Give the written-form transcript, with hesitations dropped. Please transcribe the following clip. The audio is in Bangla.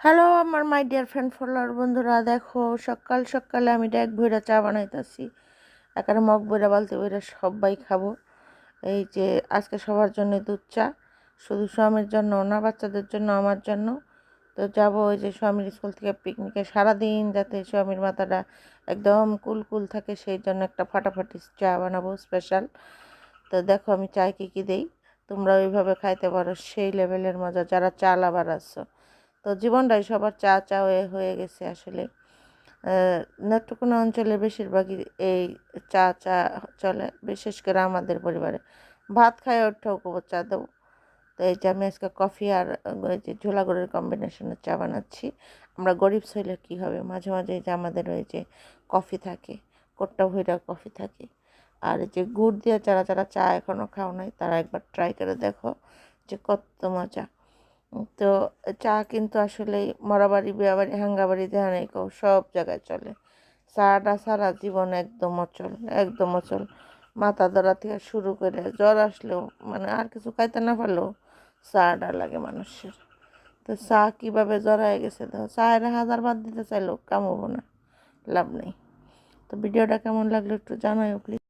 হ্যালো আমার মাই ডিয়ার ফ্রেন্ড ফলোয়ার বন্ধুরা, দেখো সকাল সকালে আমি এক ভইরা চা বানাইতেছি। একারে মগ বইরা বালতি বইরা সবাই খাবো। এই যে আজকে সবার জন্য দুধ চা, শুধু স্বামীর জন্য না, বাচ্চাদের জন্য, আমার জন্য। তো যাবো ওই যে স্বামীর স্কুল থেকে পিকনিকে, সারাদিন যাতে স্বামীর মাথাটা একদম কুল কুল থাকে, সেই জন্য একটা ফাটাফাটি চা বানাবো স্পেশাল। তো দেখো আমি চায় কী দেই, তোমরা ওইভাবে খাইতে পারো, সেই লেভেলের মজা যারা চা লাভার আছো। তো জীবনটাই সবার চা চা হয়ে গেছে আসলে। নেত্রকোনা অঞ্চলে বেশিরভাগই এই চা চা চলে, বিশেষ করে আমাদের পরিবারে। ভাত খায় ওঠেও কবো চা দেবো। তো এই যে আমি আজকে কফি আর ওই যে ঝোলা গুড়ের কম্বিনেশনের চা বানাচ্ছি। আমরা গরিব হইলে কী হবে, মাঝে মাঝে এই যে আমাদের ওই যে কফি থাকে, কোট্টা ভইরা কফি থাকে। আর এই যে গুড় দিয়ে যারা যারা চা এখনও খাও নাই, তারা একবার ট্রাই করে দেখো যে কত মজা। তো চা কিন্তু আসলেই মরাবাড়ি, বিয়াবাড়ি, হাঙ্গাবাড়ি, যেখানে কেউ সব জায়গায় চলে। চাটা সারা জীবন একদম অচল, একদম অচল। মাথা ধরা থেকে শুরু করে জ্বর আসলেও, মানে আর কিছু খাইতে না পারলেও চাটা লাগে মানুষের। তো চা কীভাবে জড়ায় গেছে, তো চায়ের হাজার বাদ দিতে চাইলেও কাম হবো না, লাভ নেই। তো ভিডিওটা কেমন লাগলো একটু জানাও প্লিজ।